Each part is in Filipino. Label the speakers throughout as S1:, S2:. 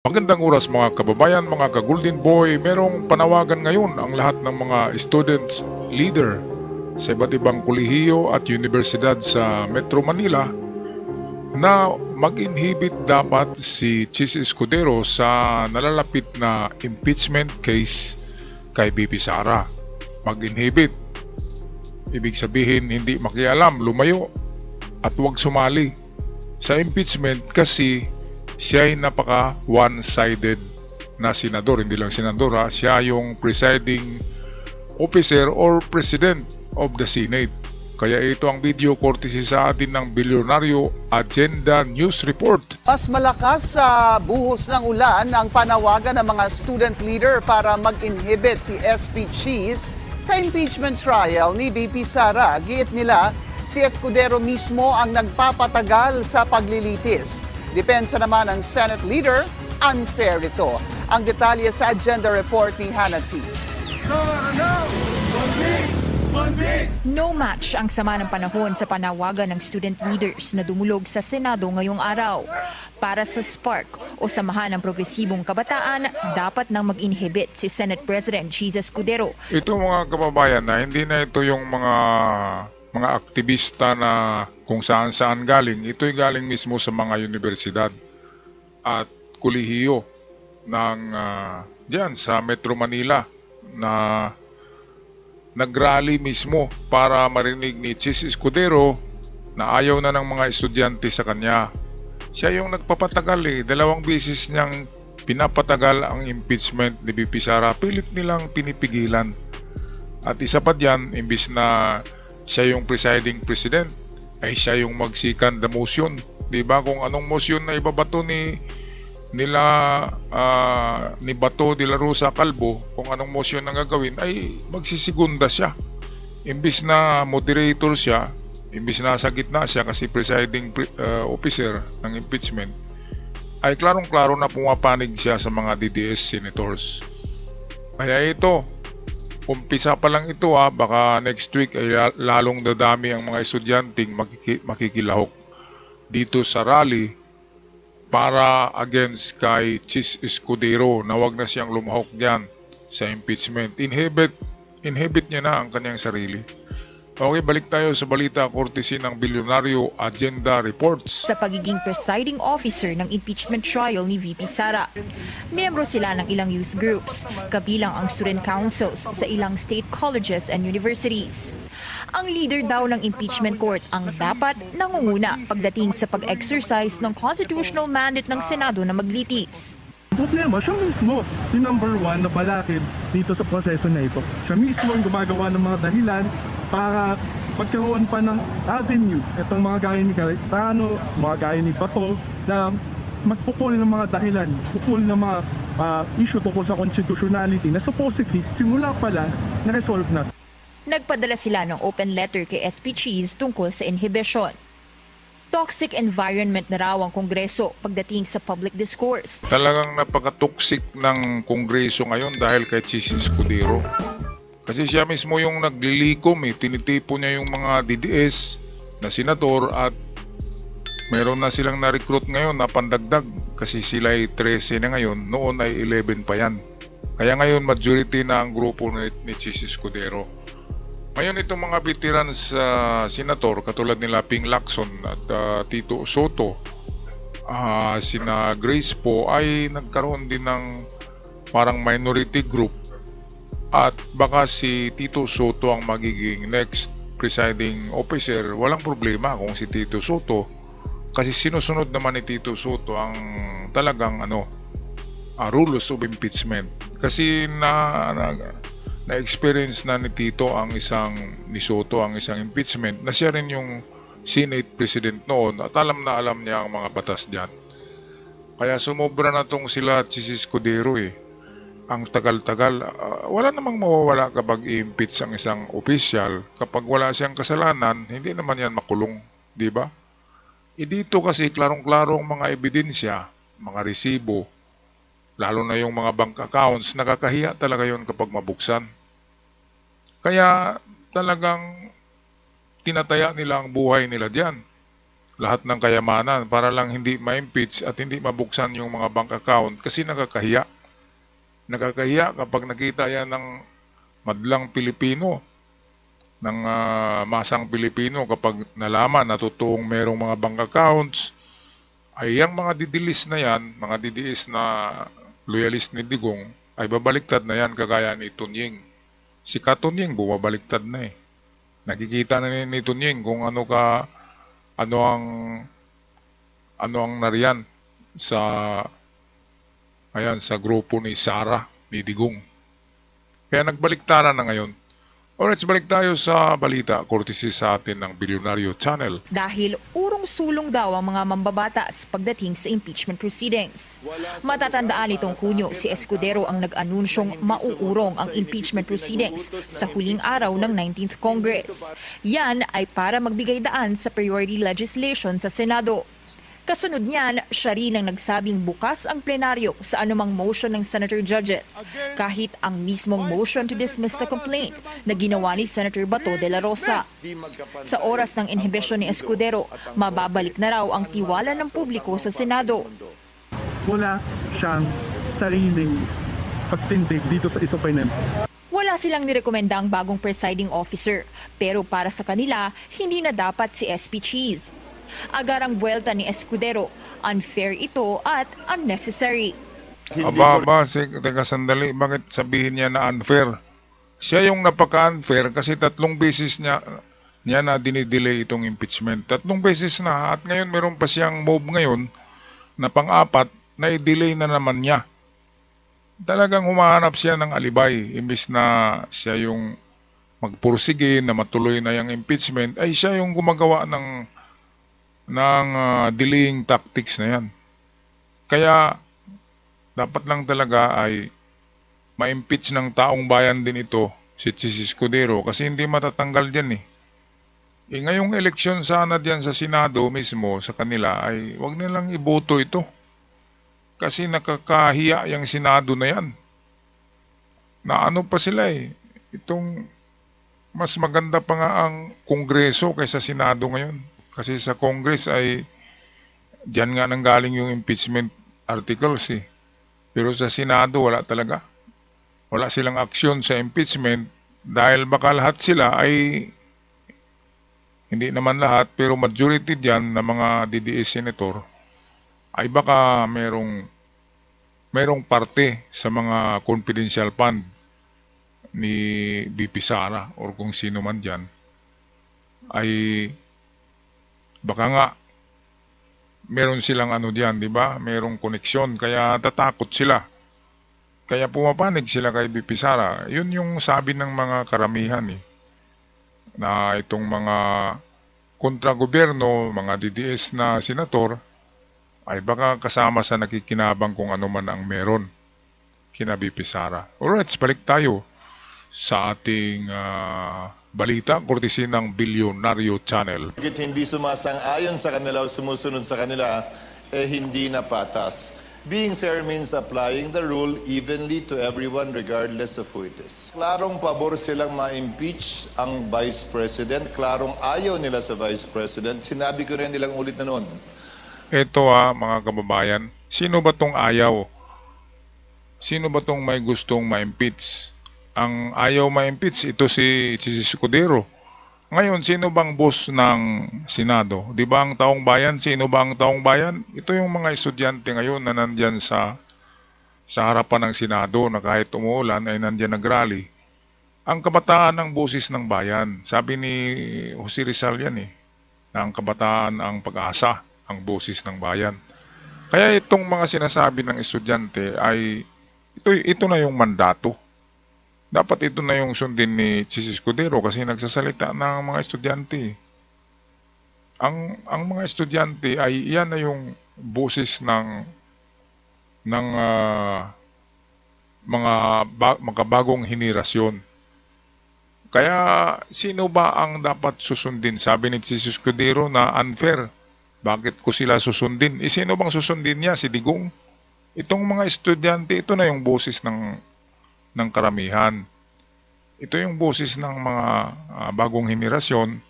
S1: Magandang oras mga kababayan, mga ka-Golden Boy. Merong panawagan ngayon ang lahat ng mga students leader sa iba't ibang kolehiyo at universidad sa Metro Manila na mag-inhibit dapat si Chis Escudero sa nalalapit na impeachment case kay BP Sara. Mag-inhibit, ibig sabihin hindi makialam, lumayo at huwag sumali sa impeachment kasi siya ay napaka one-sided na senador. Hindi lang senador ha, siya yung presiding officer or president of the Senate. Kaya ito ang video courtesy sa atin ng Bilyonaryo Agenda News Report.
S2: Mas malakas sa buhos ng ulan ang panawagan ng mga student leader para mag-inhibit si SP Cheese sa impeachment trial ni VP Sara. Giit nila, si Escudero mismo ang nagpapatagal sa paglilitis. Depensa naman ng Senate leader, unfair ito. Ang detalye sa agenda report ni Hannah T.
S3: No match ang sama ng panahon sa panawagan ng student leaders na dumulog sa Senado ngayong araw. Para sa SPARK o Samahan ng Progresibong Kabataan, dapat nang mag-inhibit si Senate President Chis Escudero.
S1: Ito mga kababayan na hindi na ito yung mga aktivista na kung saan-saan galing. Ito'y galing mismo sa mga universidad at kolehiyo ng diyan sa Metro Manila na nagrally mismo para marinig ni Chis Escudero na ayaw na ng mga estudyante sa kanya. Siya yung nagpapatagal 2 beses niyang pinapatagal ang impeachment ni VP Sara. Pilit nilang pinipigilan. At isa pa diyan, imbis na siya yung presiding president, ay siya yung magsikan the motion. Diba? Kung anong motion na ibabato ni Bato de la Rosa Calvo, kung anong motion na gagawin, ay magsisigunda siya. Imbis na moderator siya, imbis na sa gitna siya kasi presiding officer ng impeachment, ay klarong-klaro na pumapanig siya sa mga DDS senators. Kaya ito, umpisa pa lang ito baka next week ay lalong dadami ang mga estudyanteng makikilahok dito sa rally para against kay Chis Escudero na wag na siyang lumahok diyan sa impeachment. Inhibit niya na ang kanyang sarili. Okay, balik tayo sa balita courtesy ng Bilyonaryo Agenda Reports.
S3: Sa pagiging presiding officer ng impeachment trial ni VP Sara, miyembro sila ng ilang youth groups, kabilang ang student councils sa ilang state colleges and universities. Ang leader daw ng impeachment court ang dapat nangunguna pagdating sa pag-exercise ng constitutional mandate ng Senado na maglitis.
S4: Problema, siya mismo yung number 1 na balakid dito sa proseso na ito. Siya mismo ang gumagawa ng mga dahilan para pagkaroon pa ng avenue itong mga gaya ni Cayetano, mga gaya ni Bato na magpupul ng mga dahilan, pupul ng mga issue tungkol sa constitutionality na supposedly simula pala na-resolve na.
S3: Nagpadala sila ng open letter kay SP Cheese tungkol sa inhibition. Toxic environment na raw ang Kongreso pagdating sa public discourse.
S1: Talagang napaka-toxic ng Kongreso ngayon dahil kay Chis Escudero. Kasi siya mismo yung naglilikom tinitipo niya yung mga DDS na senador at meron na silang na-recruit ngayon na pandagdag kasi sila ay 13 na ngayon, noon ay 11 pa yan. Kaya ngayon majority na ang grupo ni Chis Escudero. Ngayon itong mga veterans senator katulad nila Ping Lacson at Tito Soto, sina Grace po ay nagkaroon din ng parang minority group at baka si Tito Soto ang magiging next presiding officer. Walang problema kung si Tito Soto kasi sinusunod naman ni Tito Soto ang talagang rules of impeachment kasi na-experience na ni Tito ni Soto ang isang impeachment na siya rin yung Senate President noon at alam na alam niya ang mga batas diyan. Kaya sumobra na tong sila Chis Escudero Ang tagal-tagal, wala namang mawawala kapag i-impeach ang isang opisyal. Kapag wala siyang kasalanan, hindi naman yan makulong, di ba? Dito kasi klarong-klarong mga ebidensya, mga resibo, lalo na yung mga bank accounts, nakakahiya talaga yon kapag mabuksan. Kaya talagang tinataya nila ang buhay nila diyan. lahat ng kayamanan para lang hindi ma-impeach at hindi mabuksan yung mga bank account kasi nakakahiya. Nakakahiya kapag nakita yan ng madlang Pilipino, ng masang Pilipino kapag nalaman na totoong merong mga bank accounts, ay yung mga didilis na yan, mga didiis na loyalist ni Digong, ay babaliktad na yan kagaya ni Tunying. Si Katunying bumabaliktad na eh. Nakikita na ni Tunying kung ano ang nariyan sa sa grupo ni Sara ni Digong. Kaya nagbaliktaran na ngayon. Alright, balik tayo sa balita, courtesy sa atin ng Bilyonaryo Channel.
S3: Dahil urong-sulong daw ang mga mambabatas pagdating sa impeachment proceedings. Matatandaan itong Hunyo, si Escudero ang nag-anunsyong mauurong ang impeachment proceedings sa huling araw ng 19th Congress. Yan ay para magbigay daan sa priority legislation sa Senado. Kasunod niyan, siya rin ang nagsabing bukas ang plenaryo sa anumang motion ng senator judges, kahit ang mismong motion to dismiss the complaint na ginawa ni Senator Bato de la Rosa. Sa oras ng inhibisyon ni Escudero, mababalik na raw ang tiwala ng publiko sa Senado.
S4: Wala siyang sariling pagtindig dito sa Isapainen.
S3: Wala silang nirekomenda ang bagong presiding officer, pero para sa kanila, hindi na dapat si SP Cheese. Agarang buwelta ni Escudero, unfair ito at unnecessary.
S1: Teka sandali, bakit sabihin niya na unfair? Siya yung napaka-unfair kasi 3 beses niya na dinidelay itong impeachment. 3 beses na at ngayon meron pa siyang move ngayon na pang-4 na i-delay na naman niya. Talagang humahanap siya ng alibay. Imbis na siya yung magpursige na matuloy na yung impeachment, ay siya yung gumagawa ng delaying tactics na yan. Kaya dapat lang talaga ay ma-impeach ng taong bayan din ito si Escudero kasi hindi matatanggal dyan eh. Ngayong eleksyon sana dyan sa Senado mismo sa kanila ay wag nilang iboto ito. Kasi nakakahiya yung Senado na yan. Na ano pa sila eh. Itong mas maganda pa nga ang Kongreso kaysa Senado ngayon. Kasi sa Congress ay diyan nga nanggaling yung impeachment articles eh. Pero sa Senado wala talaga. Wala silang aksyon sa impeachment dahil baka lahat sila ay, hindi naman lahat, pero majority diyan na mga DDS senator ay baka merong parte sa mga confidential fund ni VP Sara or kung sino man diyan ay baka nga meron silang diyan, di ba? Merong koneksyon kaya tatakot sila. Kaya pumapanig sila kay VP Sara. Yun yung sabi ng mga karamihan eh. Na itong mga kontra-gobyerno, mga DDS na senator ay baka kasama sa nakikinabang kung ano man ang meron kina VP Sara. Alright, balik tayo sa ating balita, courtesy ng Bilyonaryo Channel.
S5: Hindi sumasang-ayon sa kanila o sumusunod sa kanila, hindi na patas. Being fair means applying the rule evenly to everyone regardless of who it is. Klarong pabor silang ma-impeach ang Vice President. Klarong ayaw nila sa Vice President. Sinabi ko rin nilang ulit na noon.
S1: Ito mga kababayan, sino ba tong ayaw? Sino ba tong may gustong ma-impeach? Ang ayaw ma-impeach, ito si Escudero. Ngayon, sino bang boss ng Senado? Di ba ang taong bayan? Sino ba ang taong bayan? Ito yung mga estudyante ngayon na nandyan sa harapan ng Senado na kahit umuulan ay nandyan nag-rally. Ang kabataan ang boses ng bayan. Sabi ni Jose Rizal yan eh, na ang kabataan ang pag-asa, ang boses ng bayan. Kaya itong mga sinasabi ng estudyante ay ito na yung mandato. Dapat ito na yung sundin ni Escudero kasi nagsasalita ng mga estudyante. Ang mga estudyante ay yan na yung boses ng mga bagong henerasyon. Kaya sino ba ang dapat susundin? Sabi ni Escudero na unfair. Bakit ko sila susundin? Sino bang susundin niya? Si Digong? Itong mga estudyante, ito na yung boses ng karamihan. Ito yung boses ng mga bagong henerasyon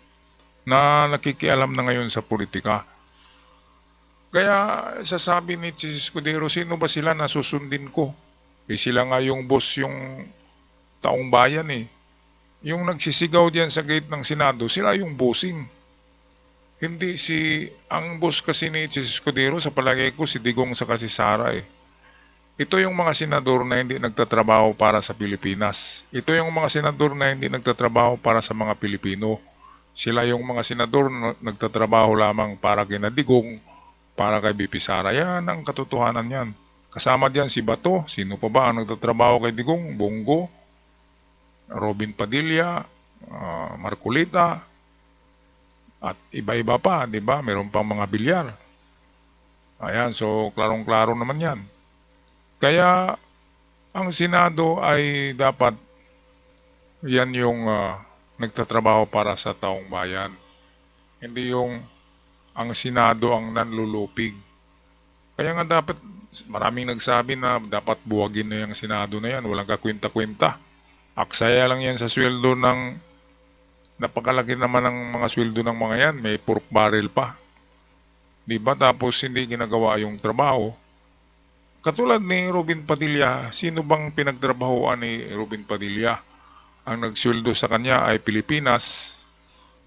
S1: na nakikialam na ngayon sa politika. Kaya sasabi ni Chis Escudero, sino ba sila na susundin ko? Eh sila nga yung boss yung taong bayan eh. Yung nagsisigaw diyan sa gate ng Senado, sila yung bossing. Hindi ang boss kasi ni Chis Escudero sa palagay ko si Digong sa si Sara eh. Ito yung mga senador na hindi nagtatrabaho para sa Pilipinas. Ito yung mga senador na hindi nagtatrabaho para sa mga Pilipino. Sila yung mga senador na nagtatrabaho lamang para kina Digong, para kay BP Sara. Yan ang katotohanan yan. Kasama diyan si Bato. Sino pa ba ang nagtatrabaho kay Digong? Bongo, Robin Padilla, Marcolita, at iba-iba pa, di ba? Meron pang mga bilyar. Ayan, so klarong-klaro naman yan. Kaya ang Senado ay dapat yan yung nagtatrabaho para sa taong bayan. Hindi yung ang Senado ang nanlulupig. Kaya nga dapat, maraming nagsabi na dapat buwagin na yung Senado na yan. Walang kakwenta-kwenta. Aksaya lang yan sa sweldo ng, napakalaki naman ng mga sweldo ng mga yan. May pork barrel pa. Diba? Tapos hindi ginagawa yung trabaho. Katulad ni Robin Padilla, sino bang pinagtrabahoan ni Robin Padilla? Ang nagsweldo sa kanya ay Pilipinas,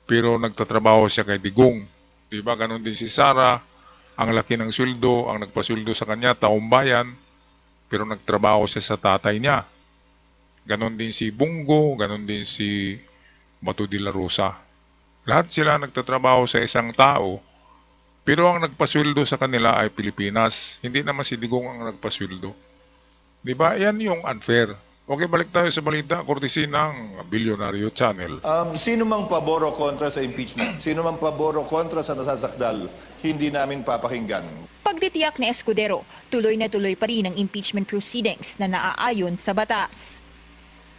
S1: pero nagtatrabaho siya kay Digong. Diba? Ganon din si Sara, ang laki ng sweldo, ang nagpasweldo sa kanya, taong bayan, pero nagtrabaho siya sa tatay niya. Ganon din si Bongo, ganon din si Bato de la Rosa. Lahat sila nagtatrabaho sa isang tao, pero ang nagpasweldo sa kanila ay Pilipinas. Hindi naman si Digong ang nagpasweldo. Diba? Yan yung unfair. Okay, balik tayo sa balita, courtesy ng Bilyonaryo Channel.
S5: Sino mang pabor o kontra sa impeachment, sino mang pabor o kontra sa nasasakdal, hindi namin papakinggan.
S3: Pagtitiyak ni Escudero, tuloy na tuloy pa rin ang impeachment proceedings na naaayon sa batas.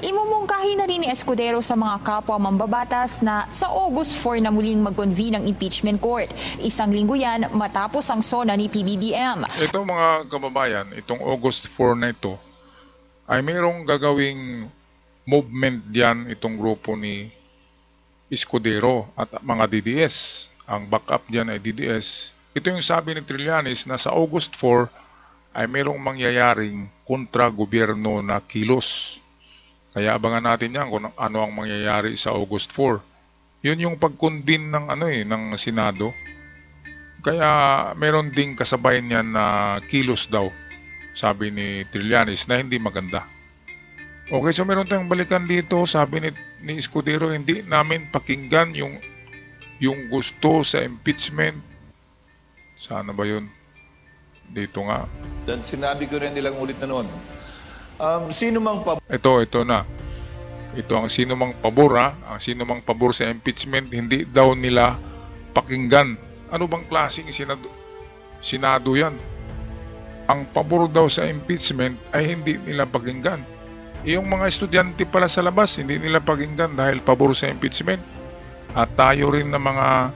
S3: Imumungkahi na rin ni Escudero sa mga kapwa mambabatas na sa August 4 na muling mag-convene ang impeachment court. Isang linggo yan matapos ang SONA ni PBBM.
S1: Ito mga kababayan, itong August 4 na ito, ay mayroong gagawing movement diyan itong grupo ni Escudero at mga DDS. Ang backup diyan ay DDS. Ito yung sabi ni Trillanes na sa August 4 ay mayroong mangyayaring kontra gobyerno na kilos. Kaya abangan natin yan kung ano ang mangyayari sa August 4. Yun yung pag-convene ng ng Senado. Kaya meron ding kasabay niyan na kilos daw, sabi ni Trillanes, na hindi maganda. Okay, so meron tayong balikan dito. Sabi ni Escudero, hindi namin pakinggan yung gusto sa impeachment. Sana ba yun? Dito nga.
S5: Dan sinabi ko rin nilang ulit na noon. Sino mang pabor
S1: Ito na. Ito ang sino mang pabor Ang sino mang pabor sa impeachment, hindi daw nila pakinggan. Ano bang klaseng Senado yan? Ang pabor daw sa impeachment ay hindi nila pakinggan. Yung mga estudyante pala sa labas, hindi nila pakinggan dahil pabor sa impeachment. At tayo rin na mga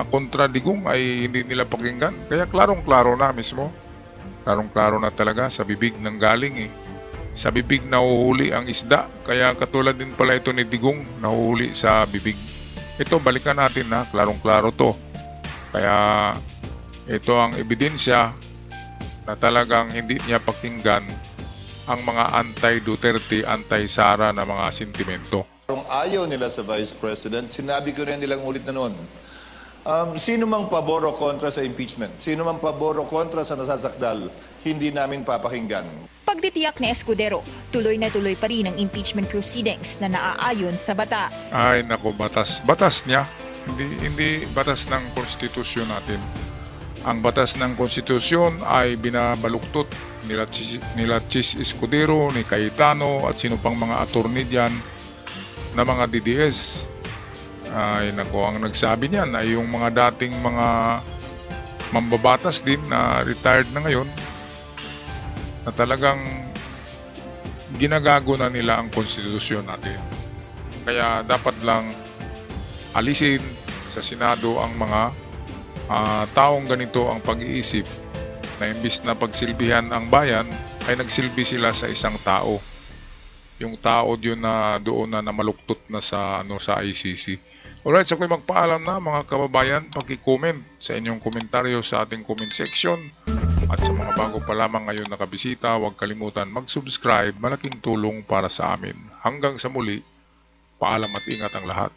S1: kontra Digong ay hindi nila pakinggan. Kaya klarong-klaro na mismo. Klarong-klaro na talaga, sa bibig ng galing eh. Sa bibig nahuhuli ang isda, kaya katulad din pala ito ni Digong, nahuhuli sa bibig. Ito, balikan natin na, klarong-klaro to. Kaya ito ang ebidensya na talagang hindi niya pakinggan ang mga anti-Duterte, anti-Sara na mga sentimento.
S5: kung ayaw nila sa Vice President, sinabi ko rin nilang ulit na noon. Sino mang pabor o kontra sa impeachment, sino mang pabor o kontra sa nasasakdal, hindi namin papakinggan.
S3: Pagtitiyak ni Escudero, tuloy na tuloy pa rin ang impeachment proceedings na naaayon sa batas.
S1: Ay nako, batas. Batas niya. Hindi batas ng konstitusyon natin. Ang batas ng konstitusyon ay binabaluktot nila Chis Escudero, ni Cayetano at sino pang mga attorney diyan na mga DDS. Ay nako, ang nagsabi niyan ay yung mga dating mga mambabatas din na retired na ngayon, na talagang ginagago na nila ang konstitusyon natin. Kaya dapat lang alisin sa Senado ang mga taong ganito ang pag-iisip, na imbis na pagsilbihan ang bayan ay nagsilbi sila sa isang tao. Yung tao yun na doon na maluktot na sa sa ICC. Alright, so ako'y magpaalam na mga kababayan, paki-comment sa inyong komentaryo sa ating comment section. At sa mga bago pa lamang ngayon nakabisita, huwag kalimutan mag-subscribe, malaking tulong para sa amin. Hanggang sa muli, paalam at ingat ang lahat.